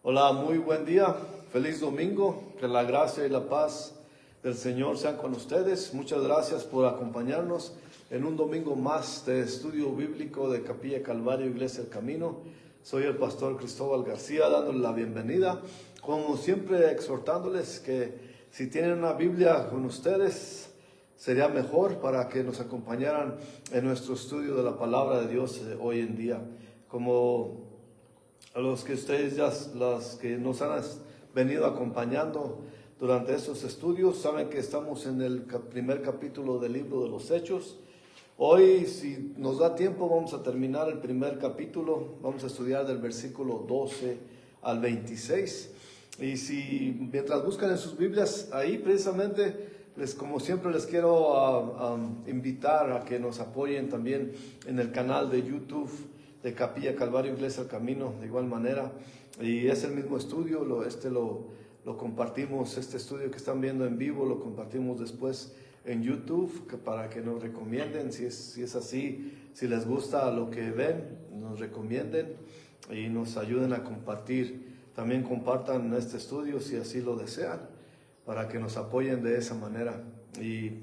Hola, muy buen día, feliz domingo, que la gracia y la paz del Señor sean con ustedes. Muchas gracias por acompañarnos en un domingo más de estudio bíblico de Capilla Calvario, Iglesia El Camino. Soy el pastor Cristóbal García, dándoles la bienvenida, como siempre exhortándoles que si tienen una Biblia con ustedes, sería mejor para que nos acompañaran en nuestro estudio de la palabra de Dios hoy en día. Como a los que ustedes los que nos han venido acompañando durante estos estudios, saben que estamos en el primer capítulo del libro de los Hechos. Hoy, si nos da tiempo, vamos a terminar el primer capítulo. Vamos a estudiar del versículo 12 al 26. Y si mientras buscan en sus Biblias, ahí precisamente, como siempre les quiero invitar a que nos apoyen también en el canal de YouTube de Capilla Calvario, Iglesia El Camino, de igual manera. Y es el mismo estudio, lo compartimos, este estudio que están viendo en vivo, lo compartimos después en YouTube, para que nos recomienden, si es así, si les gusta lo que ven, nos recomienden y nos ayuden a compartir. También compartan este estudio si así lo desean, para que nos apoyen de esa manera. Y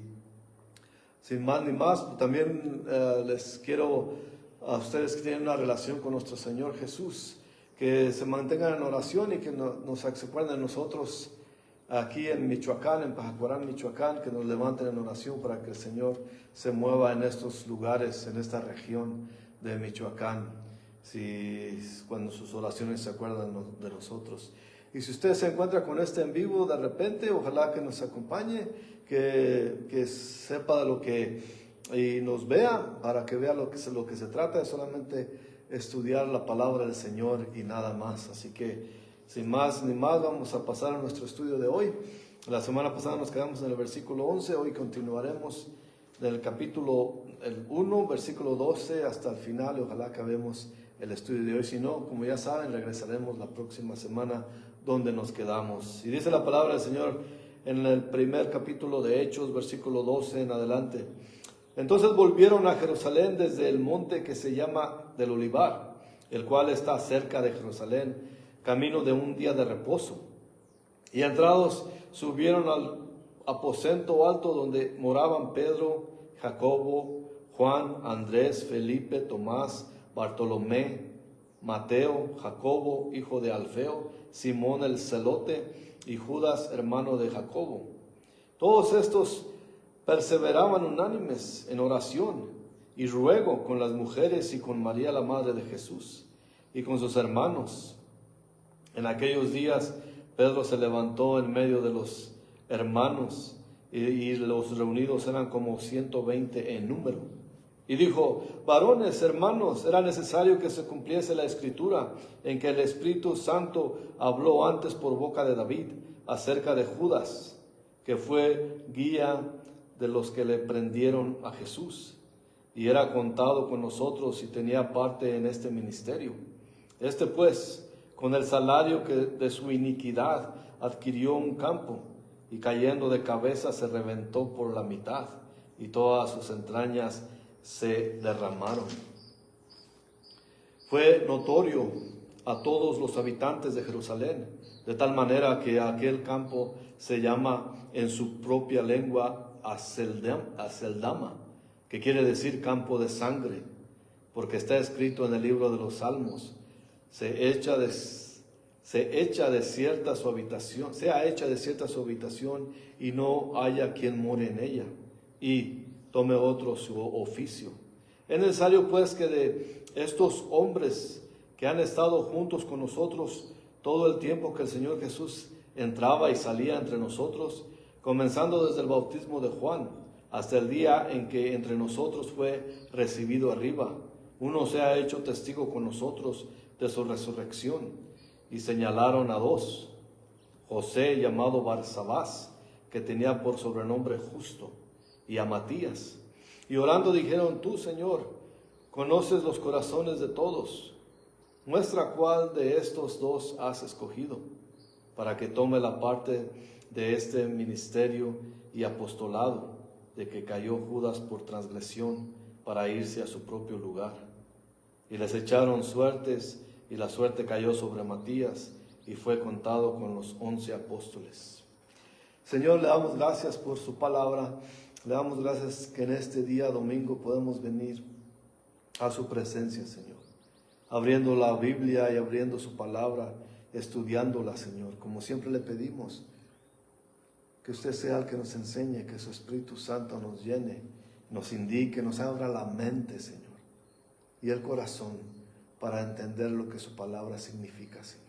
sin más ni más, también les quiero a ustedes que tienen una relación con nuestro Señor Jesús, que se mantengan en oración y que nos acuerden de nosotros aquí en Michoacán, en Pajacuarán, Michoacán, que nos levanten en oración para que el Señor se mueva en estos lugares, en esta región de Michoacán, cuando sus oraciones se acuerdan de nosotros. Y si usted se encuentra con este en vivo de repente, ojalá que nos acompañe, que sepa de lo que y nos vea, para que vea lo que se trata es solamente estudiar la palabra del Señor y nada más. Así que sin más ni más, vamos a pasar a nuestro estudio de hoy. La semana pasada nos quedamos en el versículo 11, hoy continuaremos del capítulo 1, versículo 12 hasta el final, y ojalá acabemos el estudio de hoy. Si no, como ya saben, regresaremos la próxima semana donde nos quedamos. Y dice la palabra del Señor en el primer capítulo de Hechos, versículo 12 en adelante. Entonces volvieron a Jerusalén desde el monte que se llama del Olivar, el cual está cerca de Jerusalén, camino de un día de reposo. Y entrados subieron al aposento alto donde moraban Pedro, Jacobo, Juan, Andrés, Felipe, Tomás, Bartolomé, Mateo, Jacobo, hijo de Alfeo, Simón el celote y Judas, hermano de Jacobo. Todos estos perseveraban unánimes en oración y ruego con las mujeres y con María la madre de Jesús y con sus hermanos. En aquellos días Pedro se levantó en medio de los hermanos y los reunidos eran como 120 en número. Y dijo: varones, hermanos, era necesario que se cumpliese la escritura en que el Espíritu Santo habló antes por boca de David acerca de Judas, que fue guía de los que le prendieron a Jesús, y era contado con nosotros y tenía parte en este ministerio. Este pues, con el salario de su iniquidad, adquirió un campo, y cayendo de cabeza se reventó por la mitad, y todas sus entrañas se derramaron. Fue notorio a todos los habitantes de Jerusalén, de tal manera que aquel campo se llama en su propia lengua Aceldama, que quiere decir campo de sangre, porque está escrito en el libro de los Salmos: sea hecha desierta su habitación y no haya quien more en ella, y tome otro su oficio. Es necesario pues que de estos hombres que han estado juntos con nosotros todo el tiempo que el Señor Jesús entraba y salía entre nosotros, comenzando desde el bautismo de Juan hasta el día en que entre nosotros fue recibido arriba, uno se ha hecho testigo con nosotros de su resurrección. Y señalaron a dos: José, llamado Barsabás, que tenía por sobrenombre Justo, y a Matías. Y orando dijeron: tú, Señor, conoces los corazones de todos, muestra cuál de estos dos has escogido, para que tome la parte de este ministerio y apostolado, de que cayó Judas por transgresión para irse a su propio lugar. Y les echaron suertes, y la suerte cayó sobre Matías, y fue contado con los 11 apóstoles. Señor, le damos gracias por su palabra. Le damos gracias que en este día domingo podemos venir a su presencia, Señor, abriendo la Biblia y abriendo su palabra, estudiándola, Señor. Como siempre le pedimos, que usted sea el que nos enseñe, que su Espíritu Santo nos llene, nos indique, nos abra la mente, Señor, y el corazón para entender lo que su palabra significa, Señor.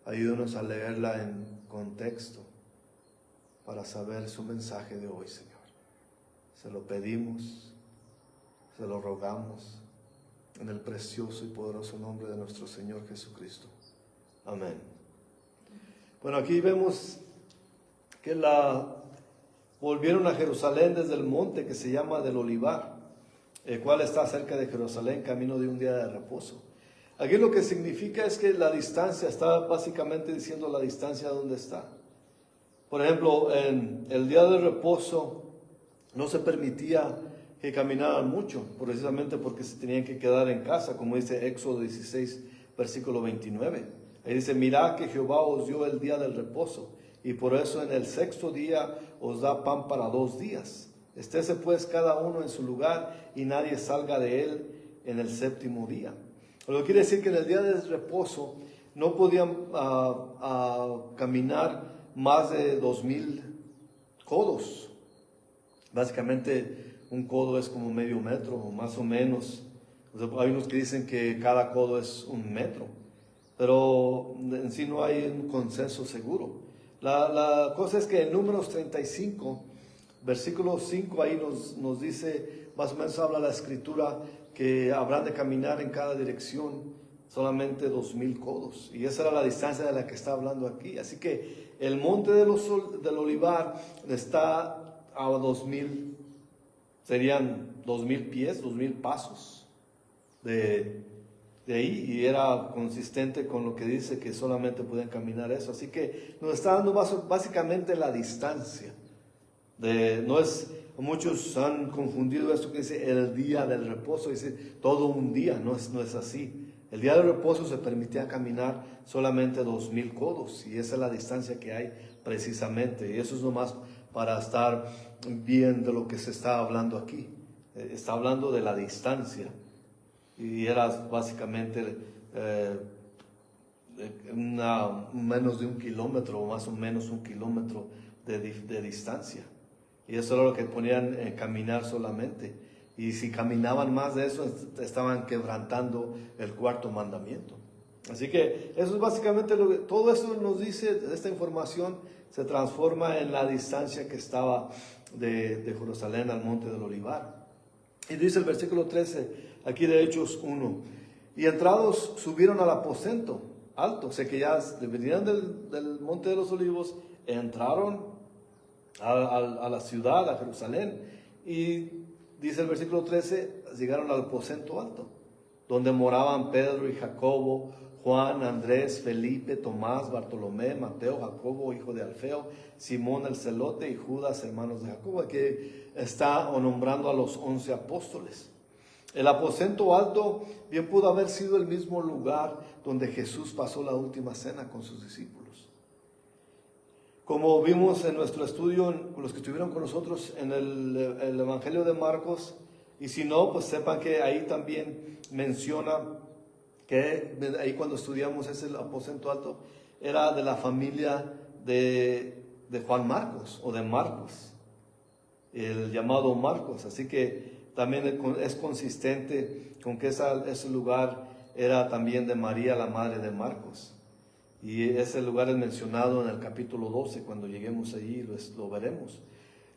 Ayúdanos a leerla en contexto para saber su mensaje de hoy, Señor. Se lo pedimos, se lo rogamos, en el precioso y poderoso nombre de nuestro Señor Jesucristo. Amén. Bueno, aquí vemos que volvieron a Jerusalén desde el monte que se llama del Olivar, el cual está cerca de Jerusalén, camino de un día de reposo. Aquí lo que significa es que la distancia, está básicamente diciendo la distancia donde está. Por ejemplo, en el día de reposo no se permitía que caminaran mucho, precisamente porque se tenían que quedar en casa, como dice Éxodo 16, versículo 29. Ahí dice: mirad que Jehová os dio el día del reposo, y por eso en el sexto día os da pan para 2 días. Estése pues cada uno en su lugar, y nadie salga de él en el séptimo día. Lo que quiere decir que en el día del reposo no podían caminar más de 2000 codos. Básicamente un codo es como medio metro, o más o menos. Hay unos que dicen que cada codo es 1 metro, pero en sí no hay un consenso seguro. La cosa es que en Números 35, versículo 5, ahí nos dice, más o menos habla la escritura, que habrán de caminar en cada dirección solamente 2000 codos. Y esa era la distancia de la que está hablando aquí. Así que el monte del Olivar está a 2000, serían 2000 pies, 2000 pasos de ahí, y era consistente con lo que dice que solamente pueden caminar eso. Así que nos está dando básicamente la distancia. Muchos han confundido esto que dice el día del reposo, dice todo un día, no es así. El día del reposo se permitía caminar solamente 2000 codos, y esa es la distancia que hay precisamente, y eso es nomás para estar bien de lo que se está hablando aquí. Está hablando de la distancia, y era básicamente menos de 1 kilómetro, o más o menos 1 kilómetro de distancia. Y eso era lo que ponían en caminar solamente. Y si caminaban más de eso, estaban quebrantando el 4º mandamiento. Así que eso es básicamente todo esto nos dice, esta información se transforma en la distancia que estaba de Jerusalén al monte del Olivar. Y dice el versículo 13, aquí de Hechos 1, y entrados subieron al aposento alto, o sea que ya venían del monte de los Olivos, entraron a la ciudad, a Jerusalén, y dice el versículo 13, llegaron al aposento alto, donde moraban Pedro y Jacobo, Juan, Andrés, Felipe, Tomás, Bartolomé, Mateo, Jacobo, hijo de Alfeo, Simón el celote y Judas, hermanos de Jacobo, que está nombrando a los 11 apóstoles. El aposento alto bien pudo haber sido el mismo lugar donde Jesús pasó la última cena con sus discípulos. Como vimos en nuestro estudio, con los que estuvieron con nosotros en el Evangelio de Marcos, y si no, pues sepan que ahí también menciona que ahí cuando estudiamos ese aposento alto, era de la familia de Juan Marcos, o de Marcos, el llamado Marcos. Así que también es consistente con que ese lugar era también de María, la madre de Marcos. Y ese lugar es mencionado en el capítulo 12, cuando lleguemos allí lo veremos.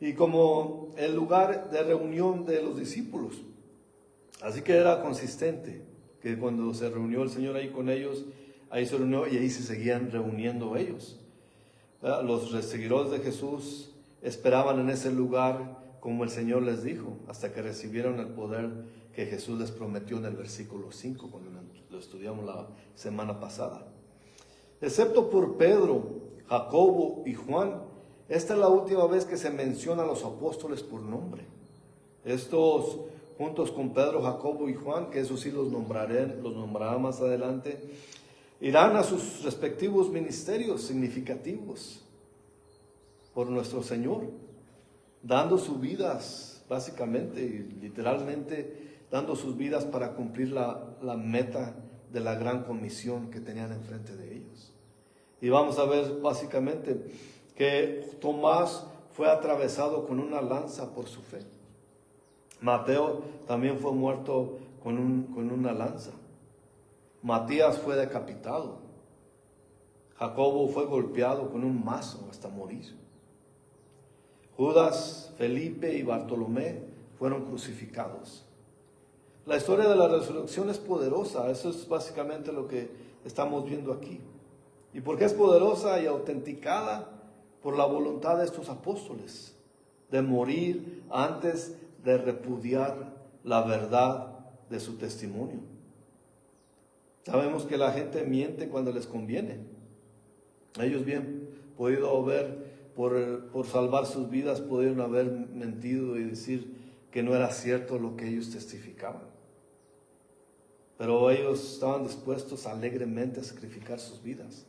Y como el lugar de reunión de los discípulos. Así que era consistente que cuando se reunió el Señor ahí con ellos, ahí se reunió y ahí se seguían reuniendo ellos. Los seguidores de Jesús esperaban en ese lugar como el Señor les dijo, hasta que recibieron el poder que Jesús les prometió en el versículo 5, cuando lo estudiamos la semana pasada. Excepto por Pedro, Jacobo y Juan, esta es la última vez que se menciona a los apóstoles por nombre. Estos, juntos con Pedro, Jacobo y Juan, que eso sí los nombrará más adelante, irán a sus respectivos ministerios significativos por nuestro Señor, dando sus vidas, básicamente y literalmente, dando sus vidas para cumplir la meta de la gran comisión que tenían enfrente de ellos. Y vamos a ver básicamente que Tomás fue atravesado con una lanza por su fe. Mateo también fue muerto con una lanza. Matías fue decapitado. Jacobo fue golpeado con un mazo hasta morir. Judas, Felipe y Bartolomé fueron crucificados. La historia de la resurrección es poderosa. Eso es básicamente lo que estamos viendo aquí. ¿Y por qué es poderosa y autenticada? Por la voluntad de estos apóstoles de morir antes de repudiar la verdad de su testimonio. Sabemos que la gente miente cuando les conviene. Ellos bien podido haber, por salvar sus vidas, pudieron haber mentido y decir que no era cierto lo que ellos testificaban. Pero ellos estaban dispuestos alegremente a sacrificar sus vidas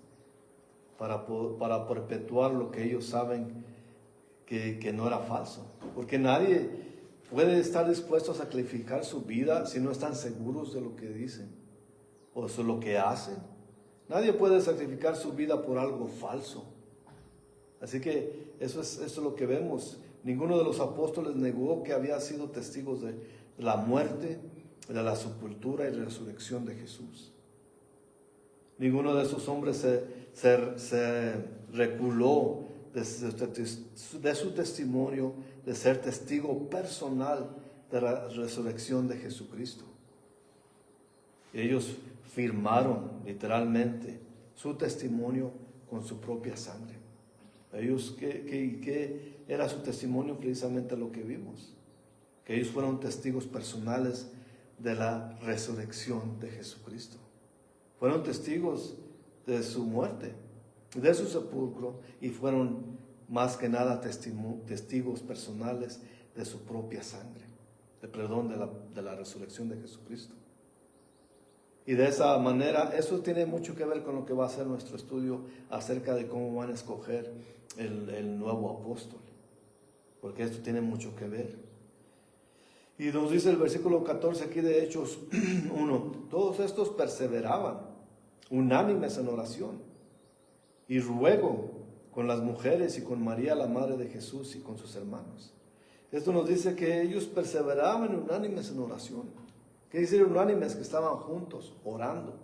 para perpetuar lo que ellos saben que no era falso. Porque nadie puede estar dispuesto a sacrificar su vida si no están seguros de lo que dicen o de lo que hacen. Nadie puede sacrificar su vida por algo falso. Así que eso es lo que vemos. Ninguno de los apóstoles negó que había sido testigos de la muerte, de la sepultura y resurrección de Jesús. Ninguno de esos hombres se reculó de su testimonio, de ser testigo personal de la resurrección de Jesucristo. Ellos firmaron literalmente su testimonio con su propia sangre. Ellos, ¿qué era su testimonio? Precisamente lo que vimos. Que ellos fueron testigos personales de la resurrección de Jesucristo. Fueron testigos de su muerte, de su sepulcro, y fueron más que nada testigos personales de su propia sangre, de la resurrección de Jesucristo. Y de esa manera, eso tiene mucho que ver con lo que va a ser nuestro estudio acerca de cómo van a escoger el nuevo apóstol, porque esto tiene mucho que ver. Y nos dice el versículo 14 aquí de Hechos 1, todos estos perseveraban, unánimes en oración y ruego con las mujeres y con María, la madre de Jesús, y con sus hermanos. Esto nos dice que ellos perseveraban unánimes en oración. ¿Qué decir unánimes? Que estaban juntos, orando,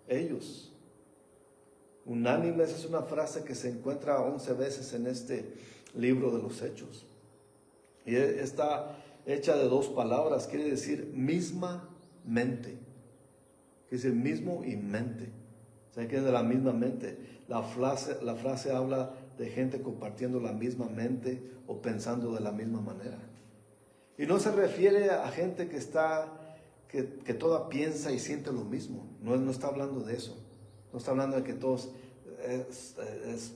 ellos. Unánimes es una frase que se encuentra 11 veces en este libro de los Hechos. Y está hecha de dos palabras, quiere decir misma mente. Quiere decir mismo y mente. O sea, que es de la misma mente. La frase habla de gente compartiendo la misma mente o pensando de la misma manera. Y no se refiere a gente que toda piensa y siente lo mismo. No está hablando de eso. No está hablando de que todos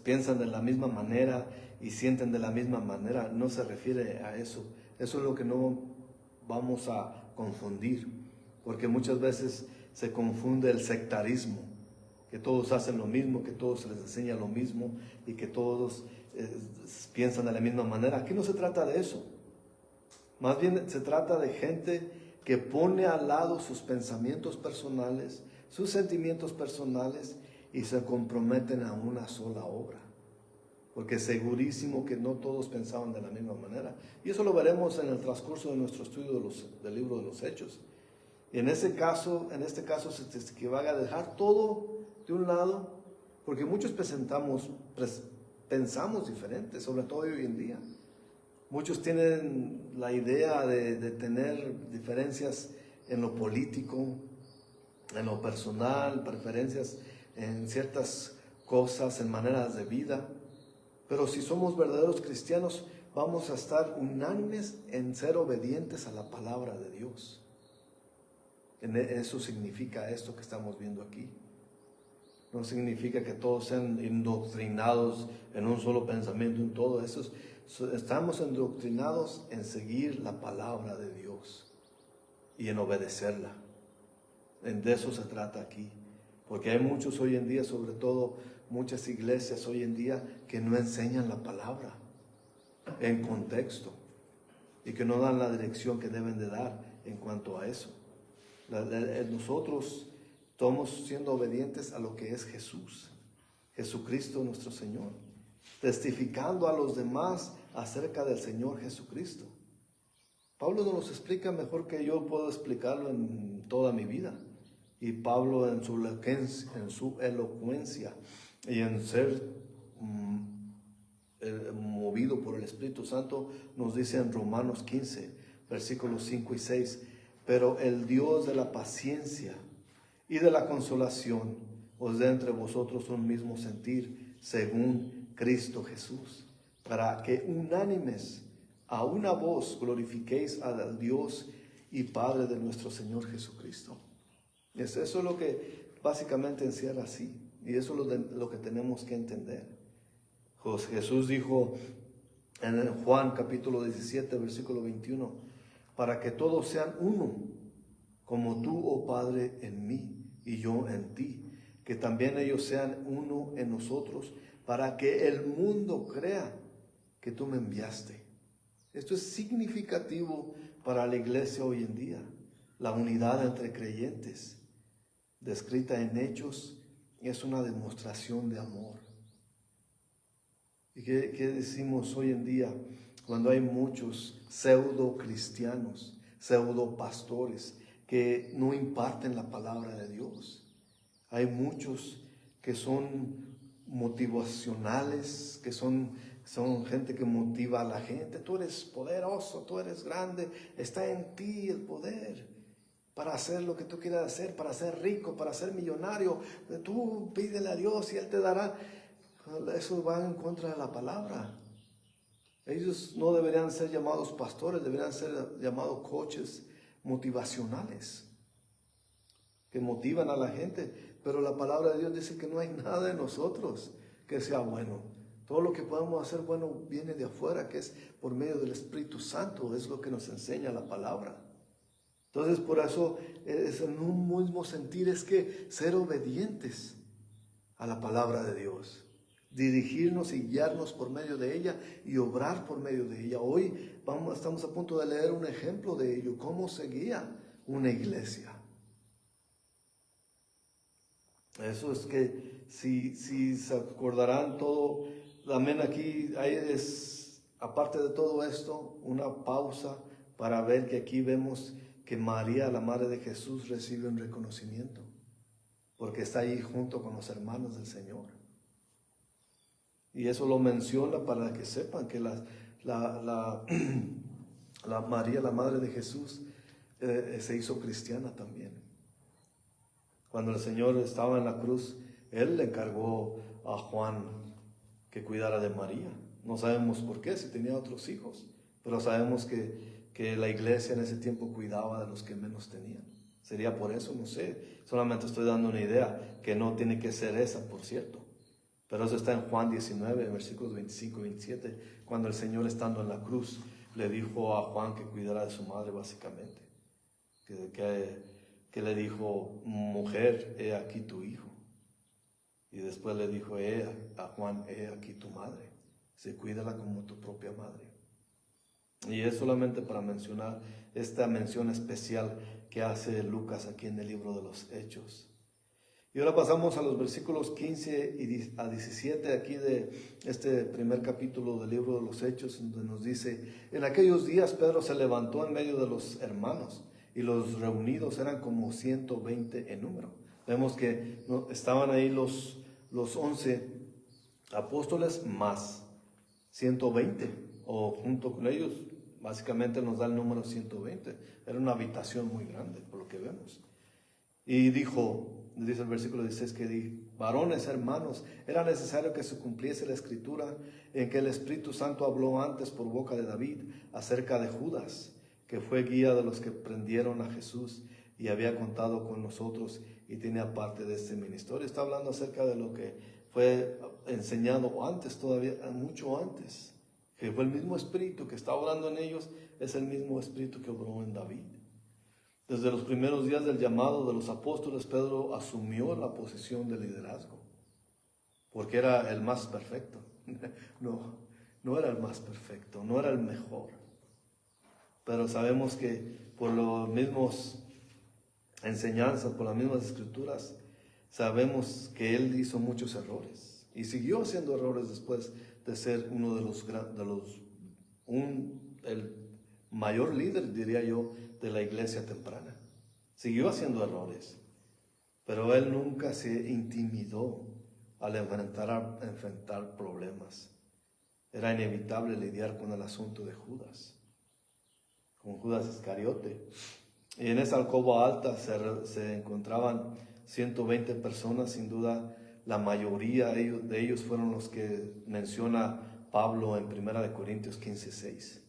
piensan de la misma manera y sienten de la misma manera. No se refiere a eso. Eso es lo que no vamos a confundir, porque muchas veces se confunde el sectarismo, que todos hacen lo mismo, que todos se les enseña lo mismo y que todos piensan de la misma manera. Aquí no se trata de eso. Más bien se trata de gente que pone al lado sus pensamientos personales, sus sentimientos personales y se comprometen a una sola obra. Porque segurísimo que no todos pensaban de la misma manera. Y eso lo veremos en el transcurso de nuestro estudio del libro de los Hechos. Y en este caso se te equivale a dejar todo de un lado, porque muchos pensamos diferente, sobre todo hoy en día. Muchos tienen la idea de tener diferencias en lo político, en lo personal, preferencias en ciertas cosas, en maneras de vida. Pero si somos verdaderos cristianos, vamos a estar unánimes en ser obedientes a la palabra de Dios. Eso significa esto que estamos viendo aquí. No significa que todos sean indoctrinados en un solo pensamiento, en todo eso. Estamos indoctrinados en seguir la palabra de Dios y en obedecerla. De eso se trata aquí. Porque hay muchos hoy en día, sobre todo muchas iglesias hoy en día, que no enseñan la palabra en contexto y que no dan la dirección que deben de dar en cuanto a eso. Nosotros estamos siendo obedientes a lo que es Jesús, Jesucristo nuestro Señor, testificando a los demás acerca del Señor Jesucristo. Pablo nos lo explica mejor que yo puedo explicarlo en toda mi vida. Y Pablo en su elocuencia y en ser movido por el Espíritu Santo, nos dice en Romanos 15, versículos 5 y 6, pero el Dios de la paciencia y de la consolación os dé entre vosotros un mismo sentir, según Cristo Jesús, para que unánimes a una voz glorifiquéis al Dios y Padre de nuestro Señor Jesucristo. Eso es lo que básicamente encierra así, y eso es lo que tenemos que entender. Jesús dijo en Juan capítulo 17, versículo 21, para que todos sean uno, como tú, oh Padre, en mí y yo en ti, que también ellos sean uno en nosotros, para que el mundo crea que tú me enviaste. Esto es significativo para la iglesia hoy en día, la unidad entre creyentes, descrita en hechos, es una demostración de amor. ¿Y qué decimos hoy en día cuando hay muchos pseudo cristianos, pseudo pastores que no imparten la palabra de Dios? Hay muchos que son motivacionales, que son gente que motiva a la gente. Tú eres poderoso, tú eres grande, está en ti el poder para hacer lo que tú quieras hacer, para ser rico, para ser millonario. Tú pídele a Dios y Él te dará. Eso va en contra de la palabra. Ellos no deberían ser llamados pastores, deberían ser llamados coaches motivacionales, que motivan a la gente. Pero la palabra de Dios dice que no hay nada en nosotros que sea bueno. Todo lo que podemos hacer bueno viene de afuera, que es por medio del Espíritu Santo, es lo que nos enseña la palabra. Entonces, por eso, es en un mismo sentir, es que ser obedientes a la palabra de Dios, dirigirnos y guiarnos por medio de ella y obrar por medio de ella. Hoy estamos a punto de leer un ejemplo de ello, cómo se guía una iglesia. Eso es que si se acordarán todo, también aquí aparte de todo esto, una pausa para ver que aquí vemos que María, la madre de Jesús, recibe un reconocimiento, porque está ahí junto con los hermanos del Señor. Y eso lo menciona para que sepan que la María, la madre de Jesús, se hizo cristiana también. Cuando el Señor estaba en la cruz, Él le encargó a Juan que cuidara de María. No sabemos por qué, si tenía otros hijos, pero sabemos que la iglesia en ese tiempo cuidaba de los que menos tenían. Sería por eso, no sé, solamente estoy dando una idea, que no tiene que ser esa, por cierto. Pero eso está en Juan 19, versículos 25 y 27, cuando el Señor, estando en la cruz, le dijo a Juan que cuidara de su madre, básicamente. Que le dijo, mujer, he aquí tu hijo. Y después le dijo a Juan, he aquí tu madre. Cuídala como tu propia madre. Y es solamente para mencionar esta mención especial que hace Lucas aquí en el libro de los Hechos. Y ahora pasamos a los versículos 15 a 17 aquí de este primer capítulo del libro de los Hechos, donde nos dice, en aquellos días Pedro se levantó en medio de los hermanos, y los reunidos eran como 120 en número. Vemos que estaban ahí los 11 apóstoles más 120, o junto con ellos, básicamente nos da el número 120. Era una habitación muy grande, por lo que vemos. Y dijo, dice el versículo 16, que varones hermanos, era necesario que se cumpliese la escritura en que el Espíritu Santo habló antes por boca de David acerca de Judas, que fue guía de los que prendieron a Jesús y había contado con nosotros y tenía parte de este ministerio. Está hablando acerca de lo que fue enseñado antes, todavía mucho antes, que fue el mismo Espíritu que está obrando en ellos, es el mismo Espíritu que obró en David. Desde los primeros días del llamado de los apóstoles, Pedro asumió la posición de liderazgo, porque era el más perfecto. No era el más perfecto, no era el mejor. Pero sabemos que por las mismas enseñanzas, por las mismas escrituras, sabemos que él hizo muchos errores y siguió haciendo errores después de ser uno el mayor líder, diría yo, de la iglesia temprana. Siguió haciendo errores, pero él nunca se intimidó al enfrentar problemas. Era inevitable lidiar con el asunto de Judas, con Judas Iscariote. Y en esa alcoba alta se encontraban 120 personas, sin duda la mayoría de ellos fueron los que menciona Pablo en 1 Corintios 15:6,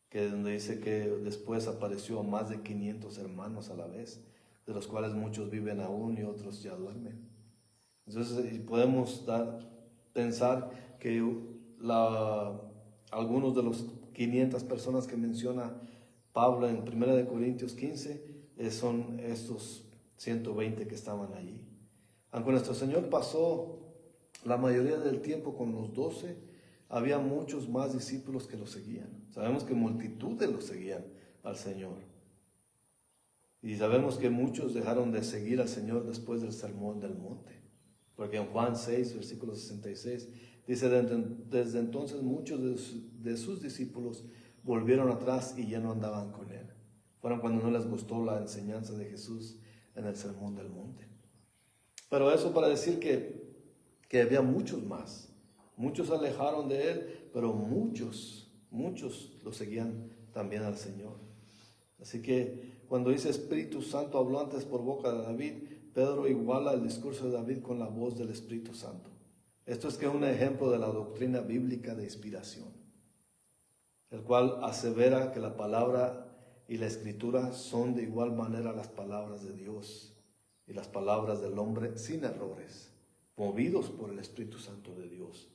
que es donde dice que después apareció a más de 500 hermanos a la vez, de los cuales muchos viven aún y otros ya duermen. Entonces podemos pensar que algunos de los 500 personas que menciona Pablo en 1 Corintios 15 son estos 120 que estaban allí. Aunque nuestro Señor pasó la mayoría del tiempo con los 12, había muchos más discípulos que lo seguían. Sabemos que multitudes lo seguían al Señor. Y sabemos que muchos dejaron de seguir al Señor después del Sermón del Monte. Porque en Juan 6, versículo 66, dice, desde entonces muchos de sus discípulos volvieron atrás y ya no andaban con él. Fueron cuando no les gustó la enseñanza de Jesús en el Sermón del Monte. Pero eso para decir que había muchos más. Muchos se alejaron de él, pero muchos lo seguían también al Señor. Así que cuando dice Espíritu Santo habló antes por boca de David, Pedro iguala el discurso de David con la voz del Espíritu Santo. Esto es que un ejemplo de la doctrina bíblica de inspiración, el cual asevera que la palabra y la escritura son de igual manera las palabras de Dios y las palabras del hombre sin errores, movidos por el Espíritu Santo de Dios.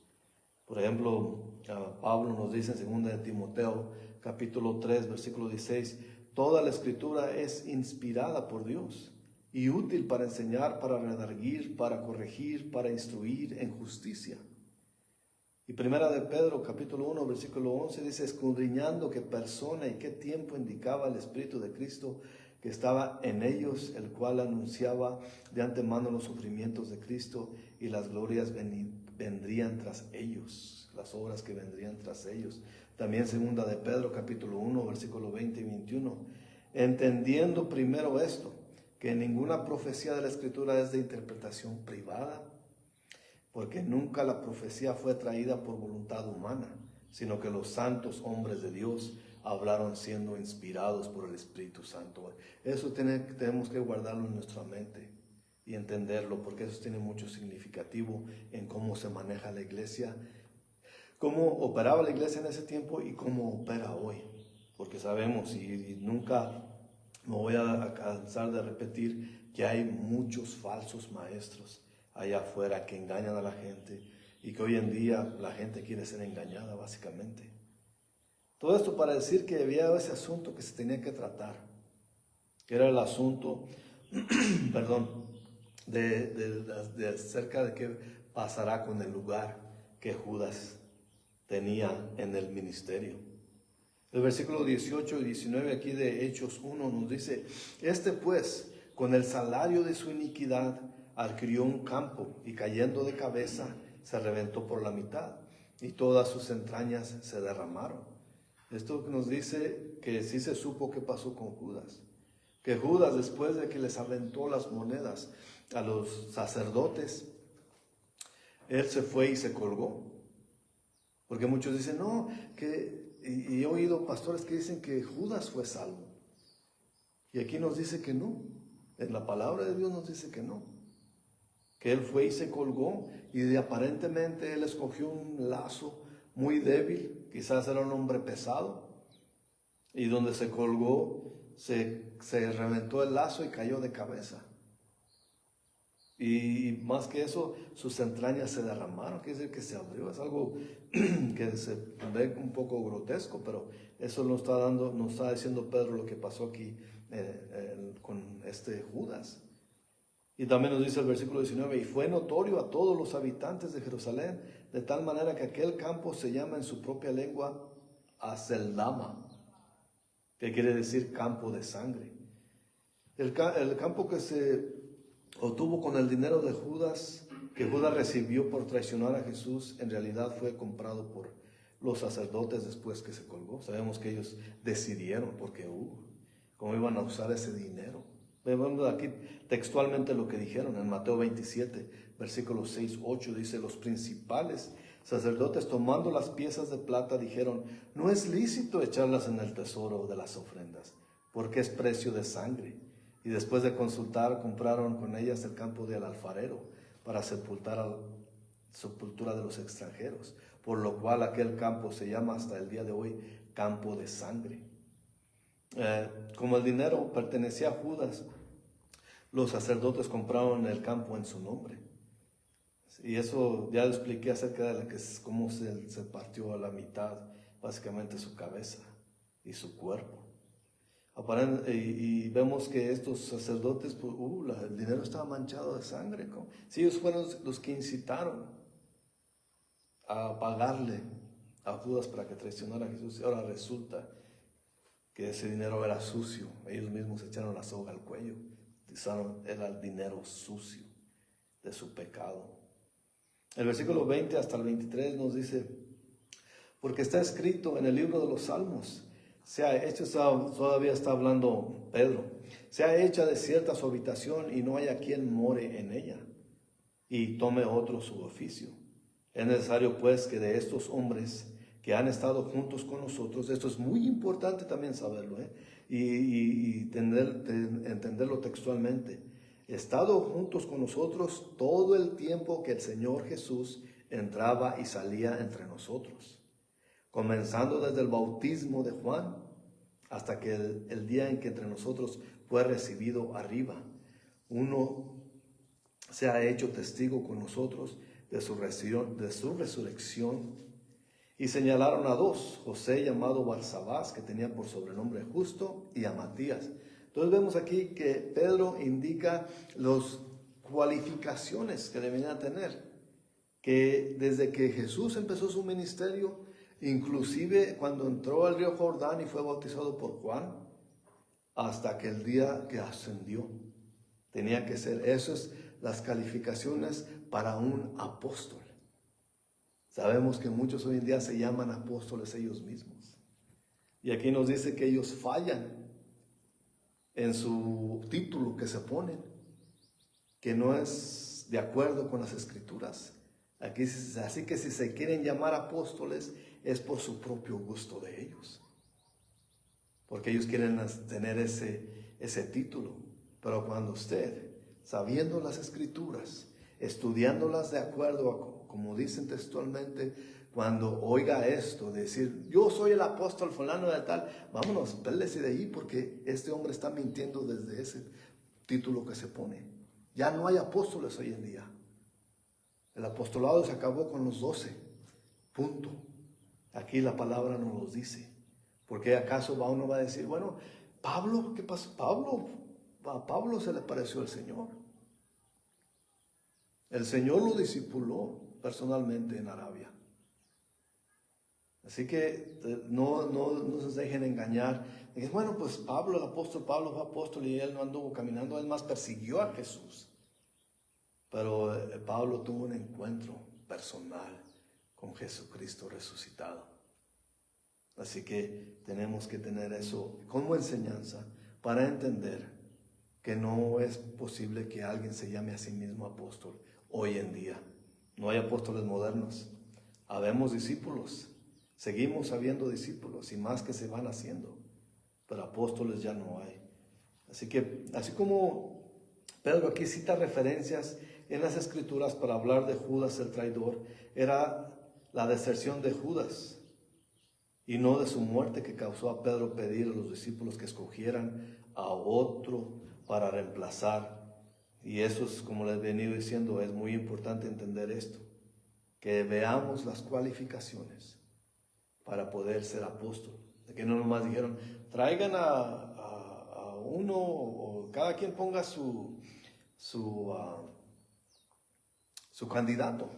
Por ejemplo, Pablo nos dice en 2 Timoteo, capítulo 3, versículo 16, toda la escritura es inspirada por Dios y útil para enseñar, para redarguir, para corregir, para instruir en justicia. Y 1 de Pedro, capítulo 1, versículo 11, dice, escudriñando qué persona y qué tiempo indicaba el Espíritu de Cristo que estaba en ellos, el cual anunciaba de antemano los sufrimientos de Cristo y las glorias vendrían tras ellos, las obras que vendrían tras ellos. También 2 de Pedro, capítulo 1, versículo 20 y 21, entendiendo primero esto, que ninguna profecía de la Escritura es de interpretación privada, porque nunca la profecía fue traída por voluntad humana, sino que los santos hombres de Dios hablaron siendo inspirados por el Espíritu Santo. Eso tenemos que guardarlo en nuestra mente y entenderlo, porque eso tiene mucho significativo en cómo se maneja la iglesia, cómo operaba la iglesia en ese tiempo y cómo opera hoy. Porque sabemos, y nunca me voy a cansar de repetir, que hay muchos falsos maestros allá afuera que engañan a la gente y que hoy en día la gente quiere ser engañada básicamente. Todo esto para decir que había ese asunto que se tenía que tratar, que era el asunto, de acerca de qué pasará con el lugar que Judas tenía en el ministerio. El versículo 18 y 19 aquí de Hechos 1 nos dice, pues, con el salario de su iniquidad, adquirió un campo y cayendo de cabeza se reventó por la mitad y todas sus entrañas se derramaron. Esto nos dice que sí se supo qué pasó con Judas. Que Judas, después de que les aventó las monedas a los sacerdotes, él se fue y se colgó. Porque muchos dicen, no, y he oído pastores que dicen que Judas fue salvo. Y aquí nos dice que no. En la palabra de Dios nos dice que no. Que él fue y se colgó y aparentemente él escogió un lazo muy débil, quizás era un hombre pesado, y donde se colgó se reventó el lazo y cayó de cabeza. Y más que eso, sus entrañas se derramaron, quiere decir que se abrió. Es algo que se ve un poco grotesco, pero eso nos está diciendo Pedro lo que pasó aquí con Judas. Y también nos dice el versículo 19, y fue notorio a todos los habitantes de Jerusalén, de tal manera que aquel campo se llama en su propia lengua Aceldama, que quiere decir campo de sangre. El campo que se obtuvo con el dinero de Judas, que Judas recibió por traicionar a Jesús, en realidad fue comprado por los sacerdotes después que se colgó. Sabemos que ellos decidieron porque cómo iban a usar ese dinero. Vemos aquí textualmente lo que dijeron en Mateo 27, versículos 6, 8, dice, los principales sacerdotes tomando las piezas de plata dijeron, no es lícito echarlas en el tesoro de las ofrendas, porque es precio de sangre. Y después de consultar, compraron con ellas el campo del alfarero para sepultura de los extranjeros, por lo cual aquel campo se llama hasta el día de hoy campo de sangre. Como el dinero pertenecía a Judas, los sacerdotes compraron el campo en su nombre. Y eso ya lo expliqué acerca de cómo se partió a la mitad, básicamente su cabeza y su cuerpo. Y vemos que estos sacerdotes, el dinero estaba manchado de sangre. Si ellos fueron los que incitaron a pagarle a Judas para que traicionara a Jesús, y ahora resulta que ese dinero era sucio. Ellos mismos echaron la soga al cuello. Era el dinero sucio de su pecado. El versículo 20 hasta el 23 nos dice, porque está escrito en el libro de los Salmos, todavía está hablando Pedro, sea hecha desierta su habitación y no haya quien more en ella, y tome otro su oficio. Es necesario pues que de estos hombres que han estado juntos con nosotros, esto es muy importante también saberlo, y entenderlo textualmente, estado juntos con nosotros todo el tiempo que el Señor Jesús entraba y salía entre nosotros, comenzando desde el bautismo de Juan hasta que el día en que entre nosotros fue recibido arriba. Uno se ha hecho testigo con nosotros de su resurrección. Y señalaron a dos, José llamado Barsabás, que tenía por sobrenombre Justo, y a Matías. Entonces vemos aquí que Pedro indica las cualificaciones que deberían tener, que desde que Jesús empezó su ministerio, inclusive cuando entró al río Jordán y fue bautizado por Juan, hasta que el día que ascendió, tenía que ser, esas las calificaciones para un apóstol. Sabemos que muchos hoy en día se llaman apóstoles ellos mismos. Y aquí nos dice que ellos fallan en su título que se ponen, que no es de acuerdo con las Escrituras. Así que si se quieren llamar apóstoles es por su propio gusto de ellos, porque ellos quieren tener ese título. Pero cuando usted, sabiendo las Escrituras, estudiándolas de acuerdo a como dicen textualmente, cuando oiga esto, decir, yo soy el apóstol fulano de tal, vámonos, pélese de ahí, porque este hombre está mintiendo desde ese título que se pone. Ya no hay apóstoles hoy en día. El apostolado se acabó con los 12, punto. Aquí la palabra nos los dice. Porque acaso uno va a decir, bueno, Pablo, ¿qué pasó? A Pablo se le pareció el Señor. El Señor lo discipuló personalmente en Arabia. Así que no se dejen engañar. Dicen, bueno, pues Pablo, el apóstol Pablo fue apóstol y él no anduvo caminando, él más persiguió a Jesús. Pero Pablo tuvo un encuentro personal con Jesucristo resucitado. Así que tenemos que tener eso como enseñanza para entender que no es posible que alguien se llame a sí mismo apóstol hoy en día. No hay apóstoles modernos. Habemos discípulos. Seguimos habiendo discípulos y más que se van haciendo. Pero apóstoles ya no hay. Así que, así como Pedro aquí cita referencias en las Escrituras para hablar de Judas el traidor, era la deserción de Judas y no de su muerte que causó a Pedro pedir a los discípulos que escogieran a otro para reemplazar. Y eso es, como les he venido diciendo, es muy importante entender esto, que veamos las cualificaciones para poder ser apóstol. De que no nomás dijeron, traigan a uno o cada quien ponga su candidato.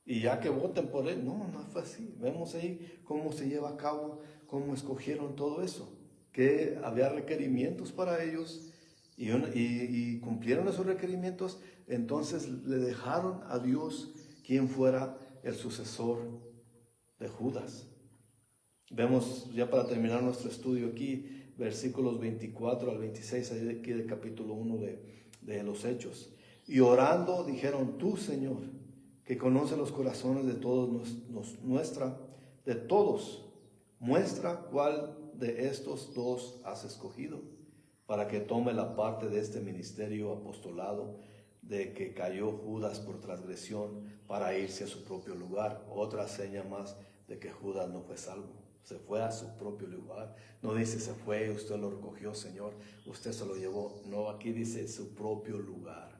Y ya que voten por él, no fue así. Vemos ahí cómo se lleva a cabo, cómo escogieron todo eso. Que había requerimientos para ellos y cumplieron esos requerimientos. Entonces le dejaron a Dios quien fuera el sucesor de Judas. Vemos ya para terminar nuestro estudio aquí, versículos 24 al 26, aquí del capítulo 1 de los Hechos. Y orando dijeron: tú, Señor, que conoce los corazones de todos, muestra cuál de estos dos has escogido, para que tome la parte de este ministerio apostolado, de que cayó Judas por transgresión para irse a su propio lugar. Otra seña más de que Judas no fue salvo. Se fue a su propio lugar. No dice se fue, usted lo recogió, Señor, usted se lo llevó. No, aquí dice su propio lugar.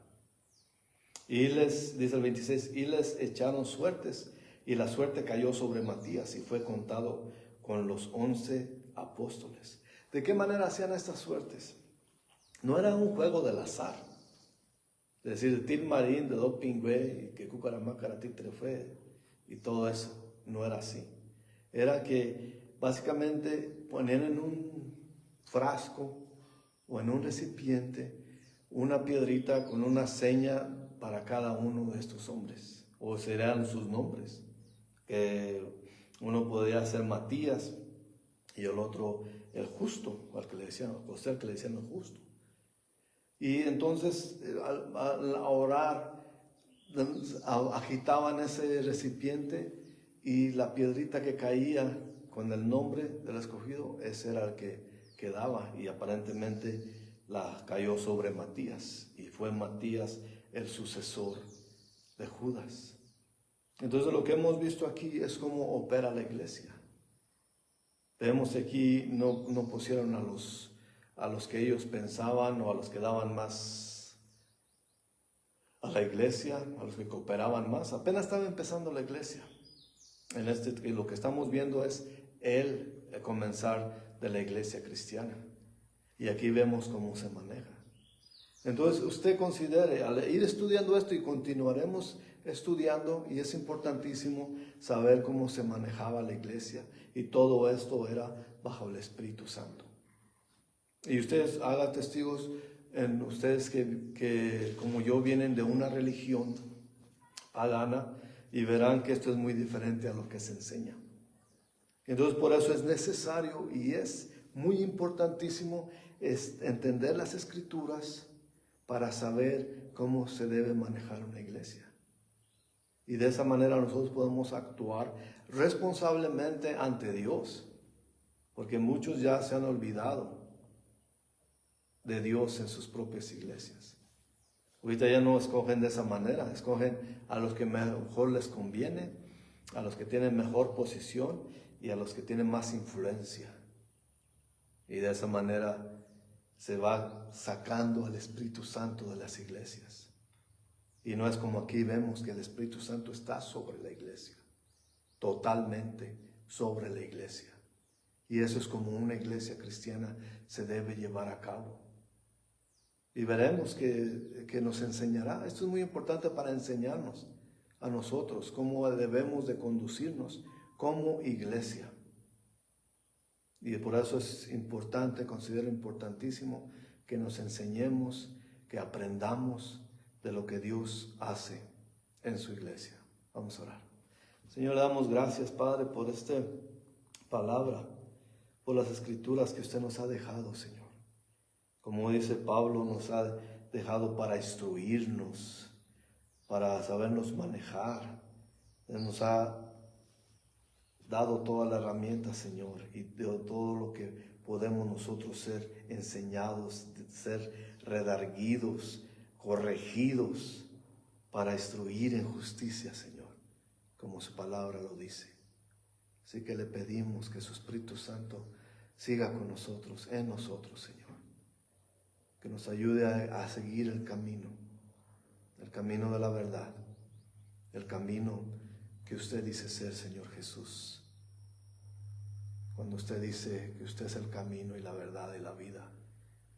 Y dice el 26, y les echaron suertes, y la suerte cayó sobre Matías, y fue contado con los 11 apóstoles. ¿De qué manera hacían estas suertes? No era un juego del azar. Es decir, de Til Marín, de Doping Güey, que Cucaramácara fue, y todo eso. No era así. Era que básicamente ponían en un frasco o en un recipiente una piedrita con una seña para cada uno de estos hombres, o serían sus nombres, que uno podría ser Matías y el otro el justo, al que le decían, José, al que le decían el justo. Y entonces al orar agitaban ese recipiente y la piedrita que caía con el nombre del escogido, ese era el que quedaba, y aparentemente la cayó sobre Matías, y fue Matías el sucesor de Judas. Entonces lo que hemos visto aquí es cómo opera la iglesia. Vemos aquí no pusieron a los que ellos pensaban o a los que daban más a la iglesia, a los que cooperaban más. Apenas estaba empezando la iglesia. Y lo que estamos viendo es el comenzar de la iglesia cristiana. Y aquí vemos cómo se maneja. Entonces usted considere, al ir estudiando esto, y continuaremos estudiando, y es importantísimo saber cómo se manejaba la iglesia, y todo esto era bajo el Espíritu Santo. Y ustedes hagan testigos en ustedes que como yo vienen de una religión pagana, y verán que esto es muy diferente a lo que se enseña. Entonces por eso es necesario y es muy importantísimo entender las Escrituras para saber cómo se debe manejar una iglesia. Y de esa manera nosotros podemos actuar responsablemente ante Dios, porque muchos ya se han olvidado de Dios en sus propias iglesias. Ahorita ya no escogen de esa manera, escogen a los que mejor les conviene, a los que tienen mejor posición y a los que tienen más influencia. Y de esa manera se va sacando al Espíritu Santo de las iglesias. Y no es como aquí vemos que el Espíritu Santo está sobre la iglesia, totalmente sobre la iglesia. Y eso es como una iglesia cristiana se debe llevar a cabo. Y veremos que nos enseñará. Esto es muy importante para enseñarnos a nosotros cómo debemos de conducirnos como iglesia. Y por eso es importante, considero importantísimo que nos enseñemos, que aprendamos de lo que Dios hace en su iglesia. Vamos a orar. Señor, le damos gracias, Padre, por esta palabra, por las escrituras que usted nos ha dejado, Señor. Como dice Pablo, nos ha dejado para instruirnos, para sabernos manejar. Nos ha dado toda la herramienta, Señor, y de todo lo que podemos nosotros ser enseñados, ser redarguidos, corregidos, para instruir en justicia, Señor, como su palabra lo dice. Así que le pedimos que su Espíritu Santo siga con nosotros, en nosotros, Señor. Que nos ayude a seguir el camino de la verdad, el camino que usted dice ser, Señor Jesús. Cuando usted dice que usted es el camino y la verdad y la vida,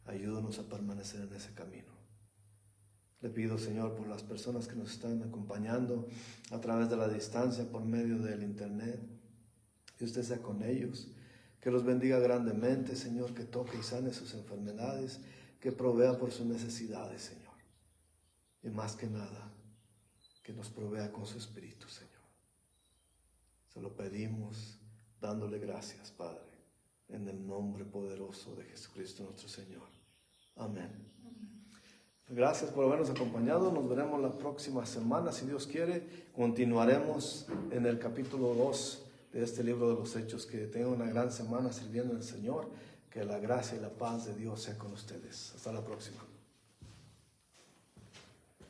Ayúdanos a permanecer en ese camino. Le pido, Señor, por las personas que nos están acompañando a través de la distancia, por medio del internet, que usted sea con ellos, que los bendiga grandemente, Señor, que toque y sane sus enfermedades, que provea por sus necesidades, Señor. Y más que nada, que nos provea con su Espíritu, Señor. Se lo pedimos dándole gracias, Padre, en el nombre poderoso de Jesucristo nuestro Señor. Amén. Gracias por habernos acompañado. Nos veremos la próxima semana, si Dios quiere. Continuaremos en el capítulo 2 de este libro de los Hechos. Que tengan una gran semana sirviendo al Señor. Que la gracia y la paz de Dios sea con ustedes. Hasta la próxima.